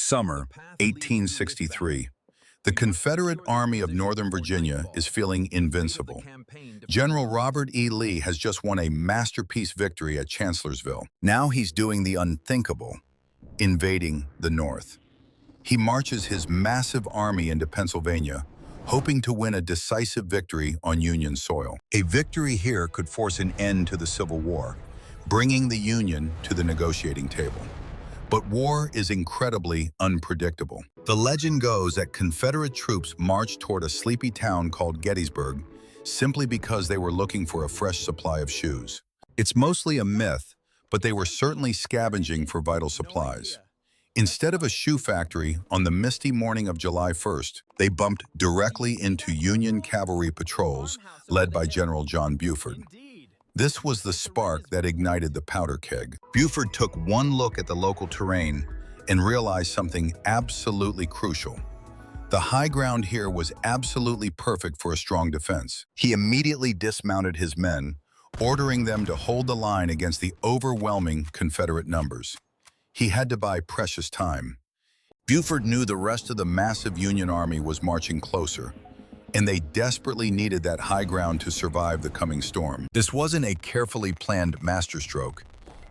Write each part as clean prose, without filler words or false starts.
Summer, 1863. The Confederate Army of Northern Virginia is feeling invincible. General Robert E. Lee has just won a masterpiece victory at Chancellorsville. Now he's doing the unthinkable, invading the North. He marches his massive army into Pennsylvania, hoping to win a decisive victory on Union soil. A victory here could force an end to the Civil War, bringing the Union to the negotiating table. But war is incredibly unpredictable. The legend goes that Confederate troops marched toward a sleepy town called Gettysburg simply because they were looking for a fresh supply of shoes. It's mostly a myth, but they were certainly scavenging for vital supplies. Instead of a shoe factory, on the misty morning of July 1st, they bumped directly into Union cavalry patrols led by General John Buford. This was the spark that ignited the powder keg. Buford took one look at the local terrain and realized something absolutely crucial. The high ground here was absolutely perfect for a strong defense. He immediately dismounted his men, ordering them to hold the line against the overwhelming Confederate numbers. He had to buy precious time. Buford knew the rest of the massive Union army was marching closer, and they desperately needed that high ground to survive the coming storm. This wasn't a carefully planned masterstroke.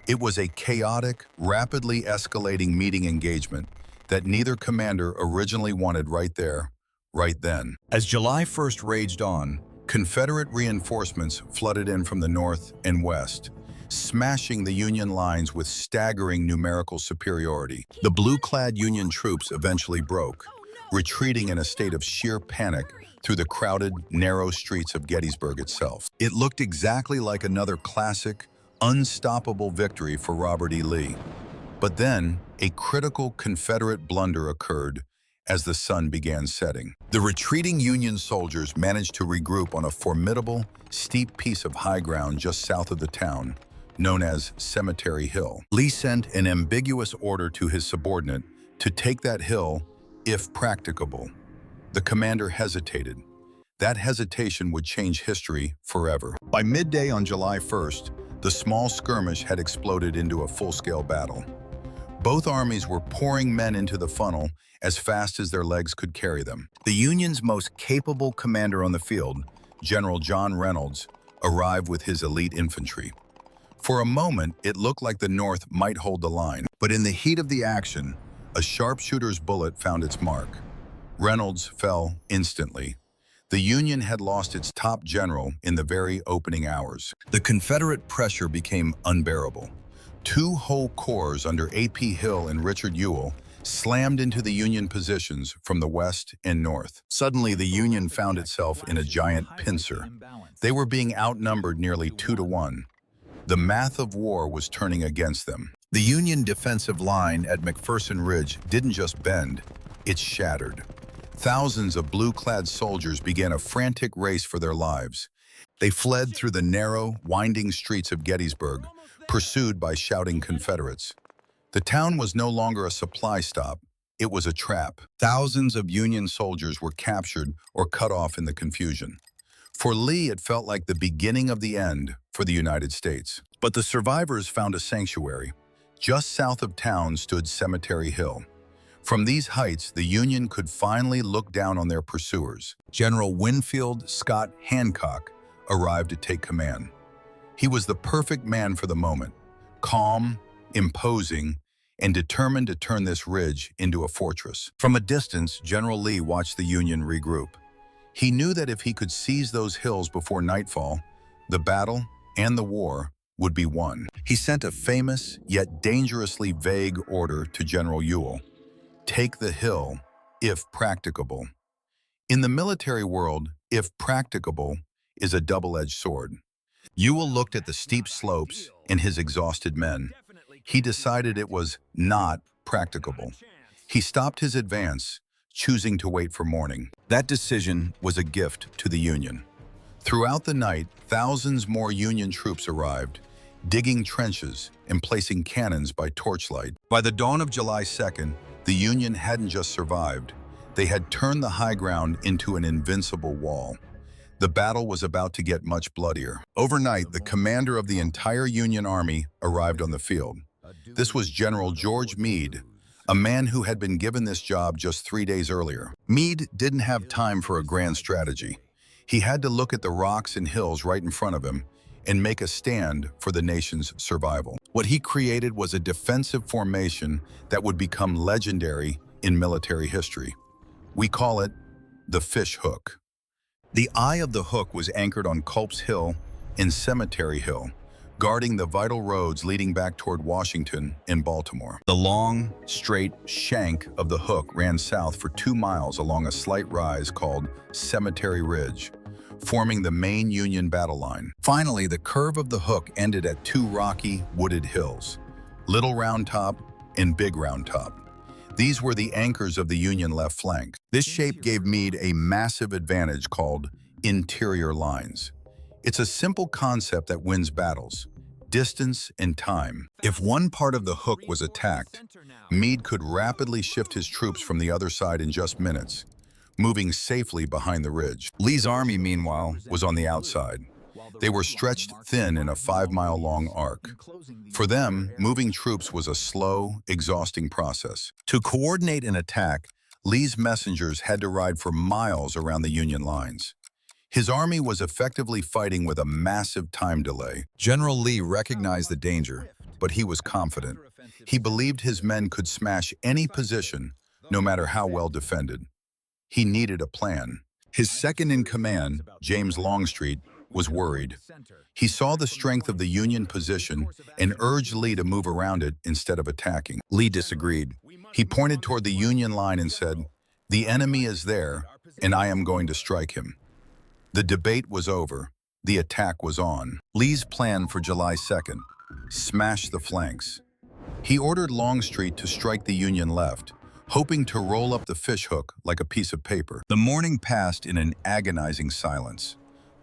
It was a chaotic, rapidly escalating meeting engagement that neither commander originally wanted right there, right then. As July 1st raged on, Confederate reinforcements flooded in from the north and west, smashing the Union lines with staggering numerical superiority. The blue-clad Union troops eventually broke, retreating in a state of sheer panic through the crowded, narrow streets of Gettysburg itself. It looked exactly like another classic, unstoppable victory for Robert E. Lee. But then, a critical Confederate blunder occurred as the sun began setting. The retreating Union soldiers managed to regroup on a formidable, steep piece of high ground just south of the town, known as Cemetery Hill. Lee sent an ambiguous order to his subordinate to take that hill if practicable. The commander hesitated. That hesitation would change history forever. By midday on July 1st, the small skirmish had exploded into a full-scale battle. Both armies were pouring men into the funnel as fast as their legs could carry them. The Union's most capable commander on the field, General John Reynolds, arrived with his elite infantry. For a moment, it looked like the North might hold the line, but in the heat of the action, a sharpshooter's bullet found its mark. Reynolds fell instantly. The Union had lost its top general in the very opening hours. The Confederate pressure became unbearable. Two whole corps under A.P. Hill and Richard Ewell slammed into the Union positions from the west and north. Suddenly, the Union found itself in a giant pincer. They were being outnumbered nearly 2-to-1. The math of war was turning against them. The Union defensive line at McPherson Ridge didn't just bend, it shattered. Thousands of blue-clad soldiers began a frantic race for their lives. They fled through the narrow, winding streets of Gettysburg, pursued by shouting Confederates. The town was no longer a supply stop, it was a trap. Thousands of Union soldiers were captured or cut off in the confusion. For Lee, it felt like the beginning of the end for the United States. But the survivors found a sanctuary. Just south of town stood Cemetery Hill. From these heights, the Union could finally look down on their pursuers. General Winfield Scott Hancock arrived to take command. He was the perfect man for the moment, calm, imposing, and determined to turn this ridge into a fortress. From a distance, General Lee watched the Union regroup. He knew that if he could seize those hills before nightfall, the battle and the war would be won. He sent a famous yet dangerously vague order to General Ewell: take the hill, if practicable. In the military world, if practicable is a double-edged sword. Ewell looked at the steep slopes and his exhausted men. He decided it was not practicable. He stopped his advance, choosing to wait for morning. That decision was a gift to the Union. Throughout the night, thousands more Union troops arrived, digging trenches and placing cannons by torchlight. By the dawn of July 2nd, the Union hadn't just survived, they had turned the high ground into an invincible wall. The battle was about to get much bloodier. Overnight, the commander of the entire Union Army arrived on the field. This was General George Meade, a man who had been given this job just 3 days earlier. Meade didn't have time for a grand strategy. He had to look at the rocks and hills right in front of him and make a stand for the nation's survival. What he created was a defensive formation that would become legendary in military history. We call it the Fishhook. The eye of the hook was anchored on Culp's Hill and Cemetery Hill, guarding the vital roads leading back toward Washington and Baltimore. The long, straight shank of the hook ran south for 2 miles along a slight rise called Cemetery Ridge, forming the Maine Union battle line. Finally, the curve of the hook ended at 2 rocky, wooded hills, Little Round Top and Big Round Top. These were the anchors of the Union left flank. This shape gave Meade a massive advantage called interior lines. It's a simple concept that wins battles: distance and time. If one part of the hook was attacked, Meade could rapidly shift his troops from the other side in just minutes, moving safely behind the ridge. Lee's army, meanwhile, was on the outside. They were stretched thin in a 5-mile-long arc. For them, moving troops was a slow, exhausting process. To coordinate an attack, Lee's messengers had to ride for miles around the Union lines. His army was effectively fighting with a massive time delay. General Lee recognized the danger, but he was confident. He believed his men could smash any position, no matter how well defended. He needed a plan. His second-in-command, James Longstreet, was worried. He saw the strength of the Union position and urged Lee to move around it instead of attacking. Lee disagreed. He pointed toward the Union line and said, "The enemy is there, and I am going to strike him." The debate was over. The attack was on. Lee's plan for July 2nd: smash the flanks. He ordered Longstreet to strike the Union left, hoping to roll up the Fishhook like a piece of paper. The morning passed in an agonizing silence.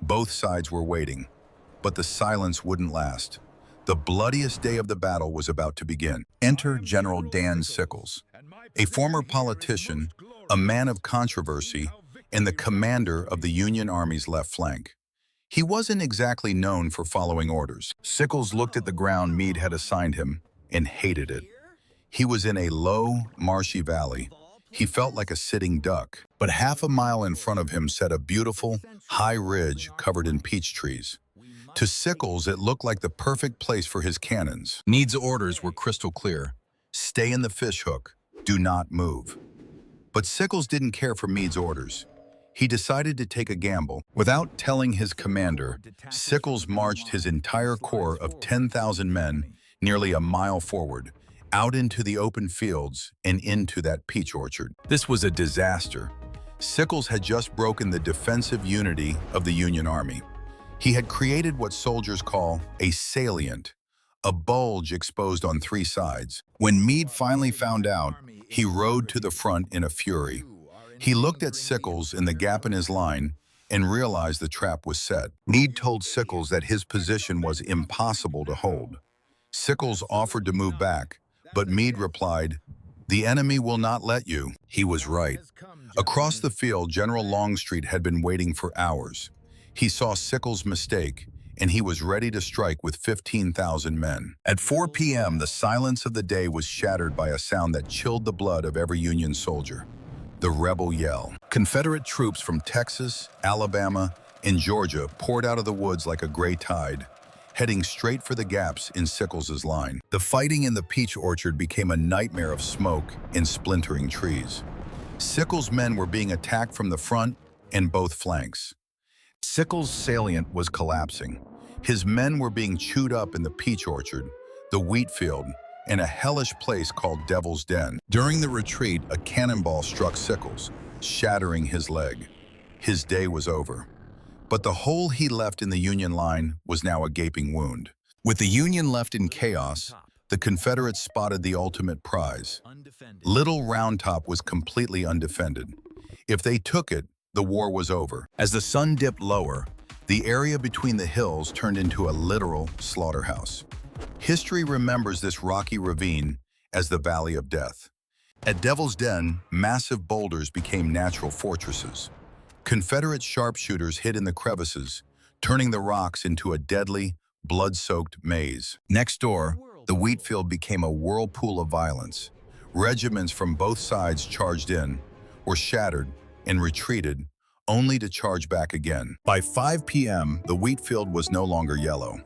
Both sides were waiting, but the silence wouldn't last. The bloodiest day of the battle was about to begin. Enter General Dan Sickles, a former politician, a man of controversy, and the commander of the Union Army's left flank. He wasn't exactly known for following orders. Sickles looked at the ground Meade had assigned him and hated it. He was in a low, marshy valley. He felt like a sitting duck. But half a mile in front of him sat a beautiful, high ridge covered in peach trees. To Sickles, it looked like the perfect place for his cannons. Meade's orders were crystal clear: stay in the Fishhook, do not move. But Sickles didn't care for Meade's orders. He decided to take a gamble. Without telling his commander, Sickles marched his entire corps of 10,000 men nearly a mile forward, out into the open fields and into that peach orchard. This was a disaster. Sickles had just broken the defensive unity of the Union Army. He had created what soldiers call a salient, a bulge exposed on 3 sides. When Meade finally found out, he rode to the front in a fury. He looked at Sickles in the gap in his line and realized the trap was set. Meade told Sickles that his position was impossible to hold. Sickles offered to move back, but Meade replied, "The enemy will not let you." He was right. Across the field, General Longstreet had been waiting for hours. He saw Sickles' mistake, and he was ready to strike with 15,000 men. At 4 p.m., the silence of the day was shattered by a sound that chilled the blood of every Union soldier: the rebel yell. Confederate troops from Texas, Alabama, and Georgia poured out of the woods like a gray tide, heading straight for the gaps in Sickles' line. The fighting in the peach orchard became a nightmare of smoke and splintering trees. Sickles' men were being attacked from the front and both flanks. Sickles' salient was collapsing. His men were being chewed up in the peach orchard, the wheat field, and a hellish place called Devil's Den. During the retreat, a cannonball struck Sickles, shattering his leg. His day was over. But the hole he left in the Union line was now a gaping wound. With the Union left in chaos, the Confederates spotted the ultimate prize. Little Round Top was completely undefended. If they took it, the war was over. As the sun dipped lower, the area between the hills turned into a literal slaughterhouse. History remembers this rocky ravine as the Valley of Death. At Devil's Den, massive boulders became natural fortresses. Confederate sharpshooters hid in the crevices, turning the rocks into a deadly, blood-soaked maze. Next door, the wheat field became a whirlpool of violence. Regiments from both sides charged in, were shattered, and retreated, only to charge back again. By 5 p.m., the wheat field was no longer yellow.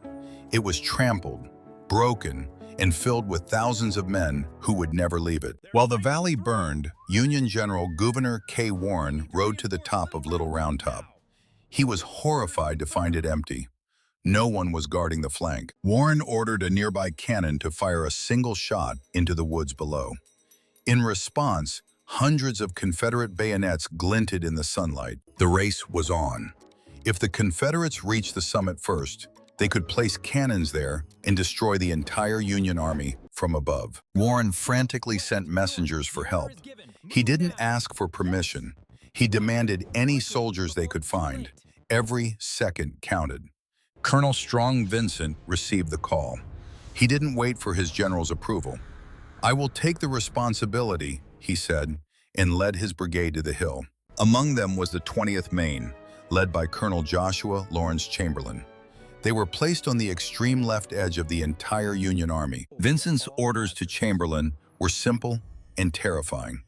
It was trampled, broken, and filled with thousands of men who would never leave it. While the valley burned, Union General Gouverneur K. Warren rode to the top of Little Round Top. He was horrified to find it empty. No one was guarding the flank. Warren ordered a nearby cannon to fire a single shot into the woods below. In response, hundreds of Confederate bayonets glinted in the sunlight. The race was on. If the Confederates reached the summit first, they could place cannons there and destroy the entire Union Army from above. Warren frantically sent messengers for help. He didn't ask for permission. He demanded any soldiers they could find. Every second counted. Colonel Strong Vincent received the call. He didn't wait for his general's approval. "I will take the responsibility," he said, and led his brigade to the hill. Among them was the 20th Maine, led by Colonel Joshua Lawrence Chamberlain. They were placed on the extreme left edge of the entire Union Army. Vincent's orders to Chamberlain were simple and terrifying.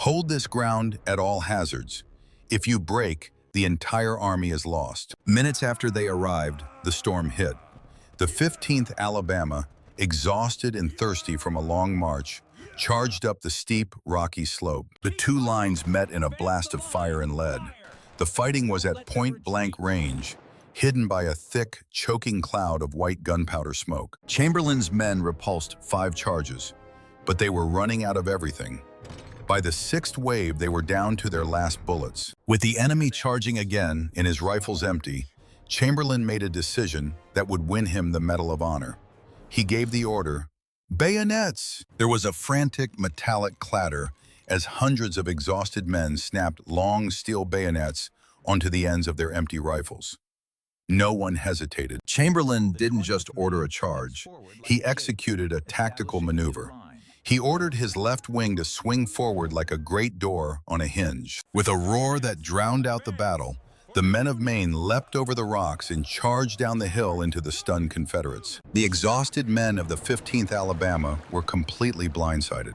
"Hold this ground at all hazards. If you break, the entire army is lost." Minutes after they arrived, the storm hit. The 15th Alabama, exhausted and thirsty from a long march, charged up the steep, rocky slope. The two lines met in a blast of fire and lead. The fighting was at point-blank range, hidden by a thick, choking cloud of white gunpowder smoke. Chamberlain's men repulsed 5 charges, but they were running out of everything. By the 6th wave, they were down to their last bullets. With the enemy charging again and his rifles empty, Chamberlain made a decision that would win him the Medal of Honor. He gave the order, "Bayonets!" There was a frantic metallic clatter as hundreds of exhausted men snapped long steel bayonets onto the ends of their empty rifles. No one hesitated. Chamberlain didn't just order a charge. He executed a tactical maneuver. He ordered his left wing to swing forward like a great door on a hinge. With a roar that drowned out the battle, the men of Maine leapt over the rocks and charged down the hill into the stunned Confederates. The exhausted men of the 15th Alabama were completely blindsided.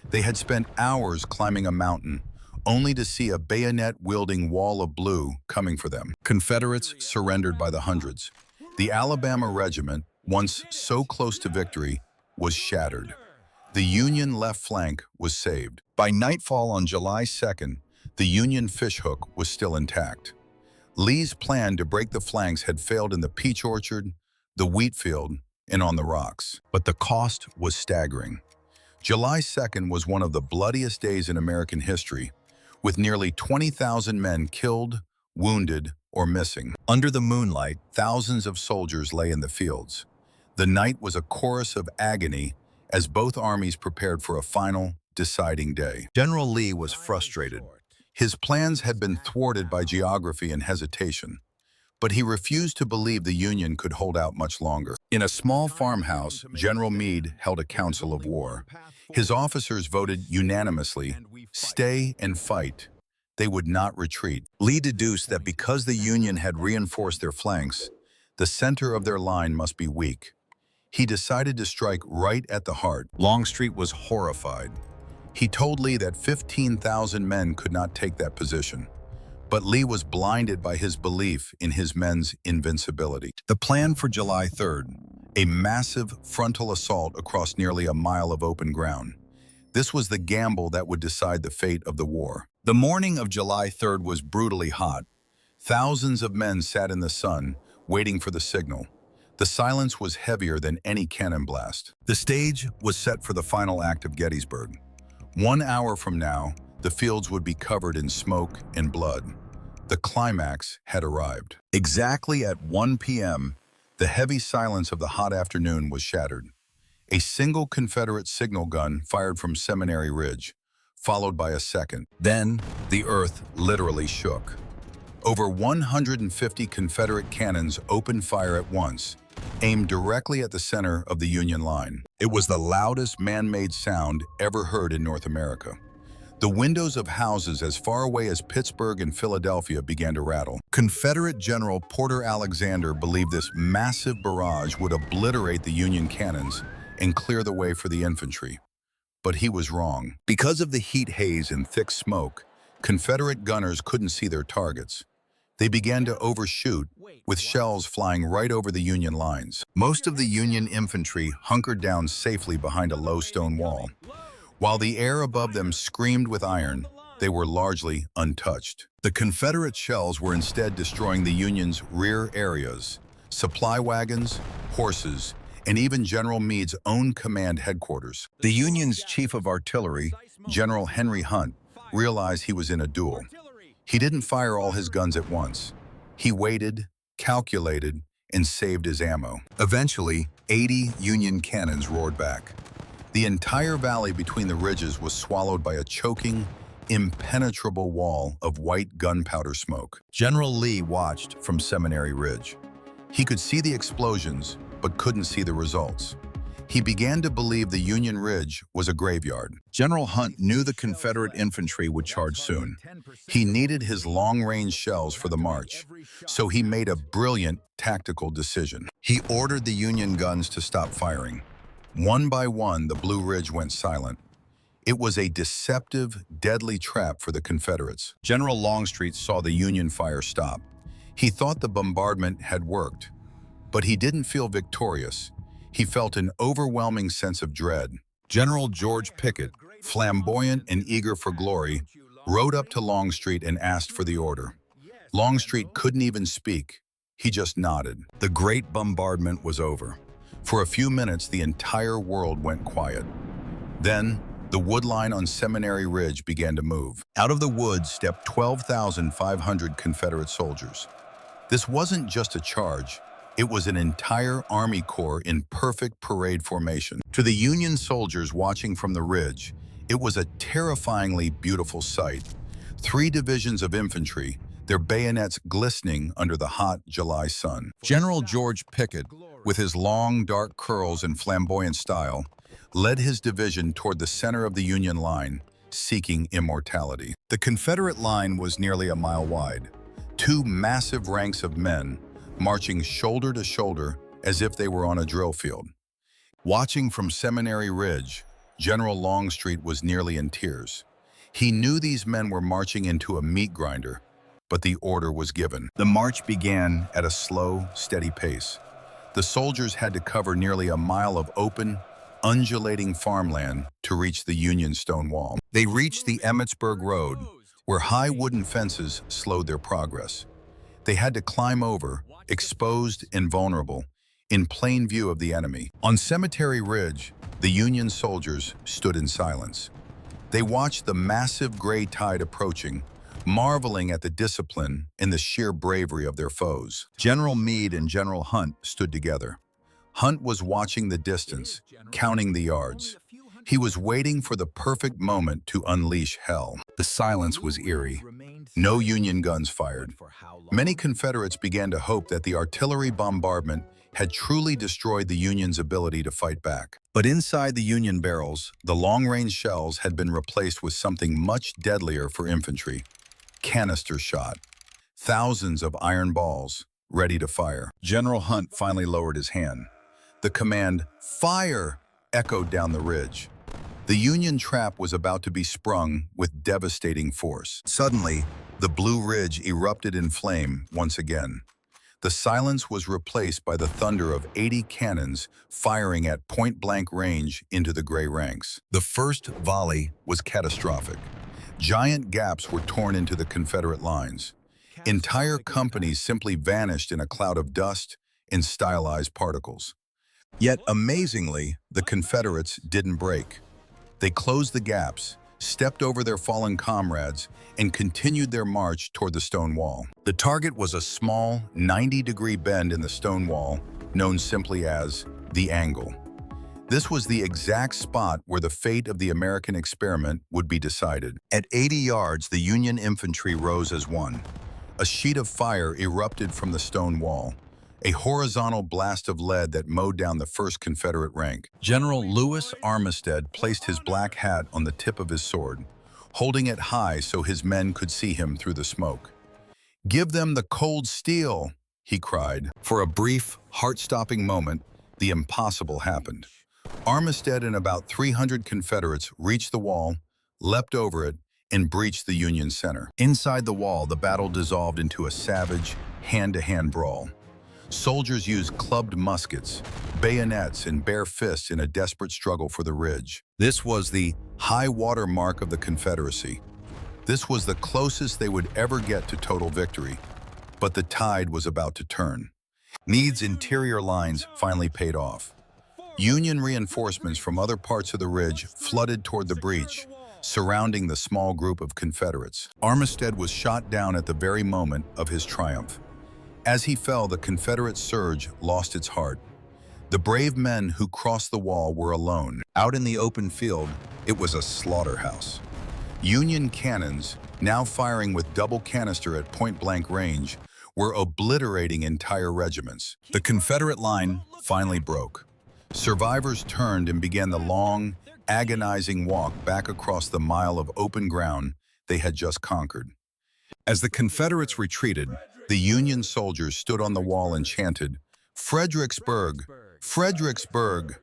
They had spent hours climbing a mountain, only to see a bayonet-wielding wall of blue coming for them. Confederates surrendered by the hundreds. The Alabama regiment, once so close to victory, was shattered. The Union left flank was saved. By nightfall on July 2nd, the Union Fishhook was still intact. Lee's plan to break the flanks had failed in the peach orchard, the wheat field, and on the rocks. But the cost was staggering. July 2nd was one of the bloodiest days in American history, with nearly 20,000 men killed, wounded, or missing. Under the moonlight, thousands of soldiers lay in the fields. The night was a chorus of agony as both armies prepared for a final, deciding day. General Lee was frustrated. His plans had been thwarted by geography and hesitation, but he refused to believe the Union could hold out much longer. In a small farmhouse, General Meade held a council of war. His officers voted unanimously, stay and fight. They would not retreat. Lee deduced that because the Union had reinforced their flanks, the center of their line must be weak. He decided to strike right at the heart. Longstreet was horrified. He told Lee that 15,000 men could not take that position. But Lee was blinded by his belief in his men's invincibility. The plan for July 3rd, a massive frontal assault across nearly a mile of open ground. This was the gamble that would decide the fate of the war. The morning of July 3rd was brutally hot. Thousands of men sat in the sun, waiting for the signal. The silence was heavier than any cannon blast. The stage was set for the final act of Gettysburg. 1 hour from now, the fields would be covered in smoke and blood. The climax had arrived. Exactly at 1 p.m., the heavy silence of the hot afternoon was shattered. A single Confederate signal gun fired from Seminary Ridge, followed by a second. Then, the earth literally shook. Over 150 Confederate cannons opened fire at once, aimed directly at the center of the Union line. It was the loudest man-made sound ever heard in North America. The windows of houses as far away as Pittsburgh and Philadelphia began to rattle. Confederate General Porter Alexander believed this massive barrage would obliterate the Union cannons and clear the way for the infantry. But he was wrong. Because of the heat haze and thick smoke, Confederate gunners couldn't see their targets. They began to overshoot, with shells flying right over the Union lines. Most of the Union infantry hunkered down safely behind a low stone wall. While the air above them screamed with iron, they were largely untouched. The Confederate shells were instead destroying the Union's rear areas, supply wagons, horses, and even General Meade's own command headquarters. The Union's chief of artillery, General Henry Hunt, realized he was in a duel. He didn't fire all his guns at once. He waited, calculated, and saved his ammo. Eventually, 80 Union cannons roared back. The entire valley between the ridges was swallowed by a choking, impenetrable wall of white gunpowder smoke. General Lee watched from Seminary Ridge. He could see the explosions, but couldn't see the results. He began to believe the Union Ridge was a graveyard. General Hunt knew the Confederate infantry would charge soon. He needed his long-range shells for the march, so he made a brilliant tactical decision. He ordered the Union guns to stop firing. One by one, the Blue Ridge went silent. It was a deceptive, deadly trap for the Confederates. General Longstreet saw the Union fire stop. He thought the bombardment had worked, but he didn't feel victorious. He felt an overwhelming sense of dread. General George Pickett, flamboyant and eager for glory, rode up to Longstreet and asked for the order. Longstreet couldn't even speak. He just nodded. The great bombardment was over. For a few minutes, the entire world went quiet. Then, the wood line on Seminary Ridge began to move. Out of the woods stepped 12,500 Confederate soldiers. This wasn't just a charge. It was an entire Army Corps in perfect parade formation. To the Union soldiers watching from the ridge, it was a terrifyingly beautiful sight. 3 divisions of infantry, their bayonets glistening under the hot July sun. General George Pickett, with his long, dark curls and flamboyant style, led his division toward the center of the Union line, seeking immortality. The Confederate line was nearly a mile wide. 2 massive ranks of men, marching shoulder to shoulder as if they were on a drill field. Watching from Seminary Ridge, General Longstreet was nearly in tears. He knew these men were marching into a meat grinder, but the order was given. The march began at a slow, steady pace. The soldiers had to cover nearly a mile of open, undulating farmland to reach the Union stone wall. They reached the Emmitsburg Road, where high wooden fences slowed their progress. They had to climb over, exposed and vulnerable, in plain view of the enemy. On Cemetery Ridge, the Union soldiers stood in silence. They watched the massive gray tide approaching, marveling at the discipline and the sheer bravery of their foes. General Meade and General Hunt stood together. Hunt was watching the distance, counting the yards. He was waiting for the perfect moment to unleash hell. The silence was eerie. No Union guns fired. Many Confederates began to hope that the artillery bombardment had truly destroyed the Union's ability to fight back. But inside the Union barrels, the long-range shells had been replaced with something much deadlier for infantry: canister shot. Thousands of iron balls, ready to fire. General Hunt finally lowered his hand. The command, "Fire!" echoed down the ridge. The Union trap was about to be sprung with devastating force. Suddenly, the Blue Ridge erupted in flame once again. The silence was replaced by the thunder of 80 cannons firing at point-blank range into the gray ranks. The first volley was catastrophic. Giant gaps were torn into the Confederate lines. Entire companies simply vanished in a cloud of dust and stylized particles. Yet, amazingly, the Confederates didn't break. They closed the gaps, stepped over their fallen comrades, and continued their march toward the stone wall. The target was a small, 90-degree bend in the stone wall, known simply as the Angle. This was the exact spot where the fate of the American experiment would be decided. At 80 yards, the Union infantry rose as one. A sheet of fire erupted from the stone wall, a horizontal blast of lead that mowed down the first Confederate rank. General Lewis Armistead placed his black hat on the tip of his sword, holding it high so his men could see him through the smoke. "Give them the cold steel," he cried. For a brief, heart-stopping moment, the impossible happened. Armistead and about 300 Confederates reached the wall, leapt over it, and breached the Union center. Inside the wall, the battle dissolved into a savage, hand-to-hand brawl. Soldiers used clubbed muskets, bayonets, and bare fists in a desperate struggle for the ridge. This was the high water mark of the Confederacy. This was the closest they would ever get to total victory. But the tide was about to turn. Meade's interior lines finally paid off. Union reinforcements from other parts of the ridge flooded toward the breach, surrounding the small group of Confederates. Armistead was shot down at the very moment of his triumph. As he fell, the Confederate surge lost its heart. The brave men who crossed the wall were alone. Out in the open field, it was a slaughterhouse. Union cannons, now firing with double canister at point-blank range, were obliterating entire regiments. The Confederate line finally broke. Survivors turned and began the long, agonizing walk back across the mile of open ground they had just conquered. As the Confederates retreated, the Union soldiers stood on the wall and chanted, "Fredericksburg! Fredericksburg!"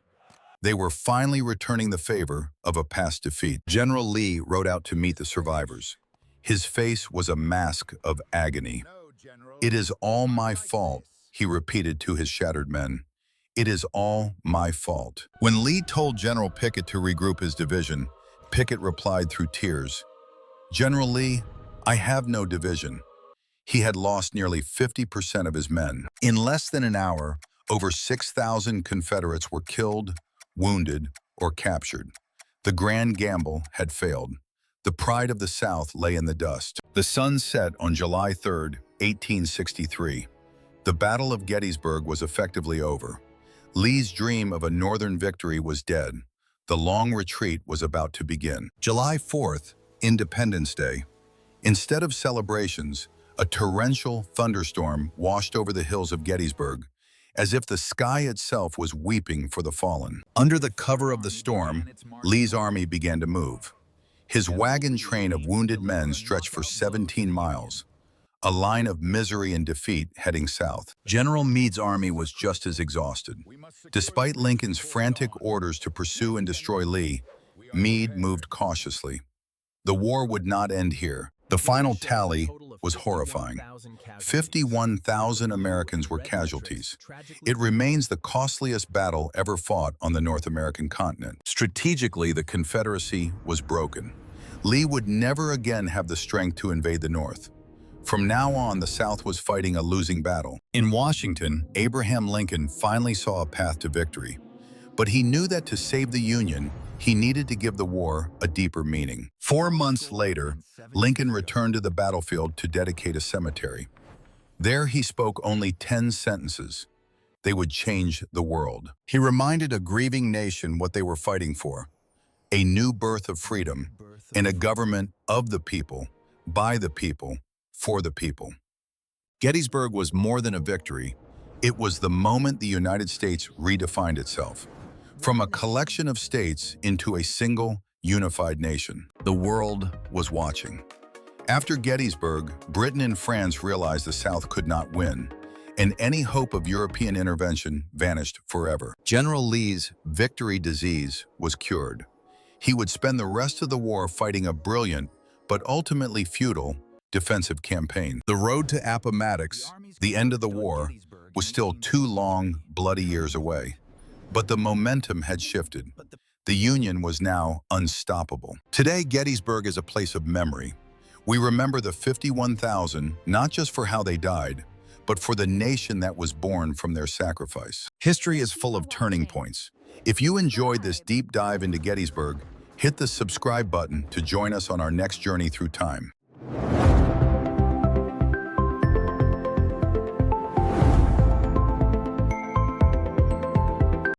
They were finally returning the favor of a past defeat. General Lee rode out to meet the survivors. His face was a mask of agony. "It is all my fault," he repeated to his shattered men. "It is all my fault." When Lee told General Pickett to regroup his division, Pickett replied through tears, "General Lee, I have no division." He had lost nearly 50% of his men. In less than an hour, over 6,000 Confederates were killed, wounded, or captured. The grand gamble had failed. The pride of the South lay in the dust. The sun set on July 3, 1863. The Battle of Gettysburg was effectively over. Lee's dream of a Northern victory was dead. The long retreat was about to begin. July 4th, Independence Day. Instead of celebrations, a torrential thunderstorm washed over the hills of Gettysburg, as if the sky itself was weeping for the fallen. Under the cover of the storm, Lee's army began to move. His wagon train of wounded men stretched for 17 miles, a line of misery and defeat heading south. General Meade's army was just as exhausted. Despite Lincoln's frantic orders to pursue and destroy Lee, Meade moved cautiously. The war would not end here. The final tally was horrifying. 51,000 Americans were casualties. It remains the costliest battle ever fought on the North American continent. Strategically, the Confederacy was broken. Lee would never again have the strength to invade the North. From now on, the South was fighting a losing battle. In Washington, Abraham Lincoln finally saw a path to victory. But he knew that to save the Union, he needed to give the war a deeper meaning. 4 months later, Lincoln returned to the battlefield to dedicate a cemetery. There he spoke only 10 sentences. They would change the world. He reminded a grieving nation what they were fighting for: a new birth of freedom and a government of the people, by the people, for the people. Gettysburg was more than a victory. It was the moment the United States redefined itself. From a collection of states into a single, unified nation. The world was watching. After Gettysburg, Britain and France realized the South could not win, and any hope of European intervention vanished forever. General Lee's victory disease was cured. He would spend the rest of the war fighting a brilliant, but ultimately futile, defensive campaign. The road to Appomattox, the end of the war, was still 2 long, bloody years away. But the momentum had shifted. The Union was now unstoppable. Today, Gettysburg is a place of memory. We remember the 51,000, not just for how they died, but for the nation that was born from their sacrifice. History is full of turning points. If you enjoyed this deep dive into Gettysburg, hit the subscribe button to join us on our next journey through time.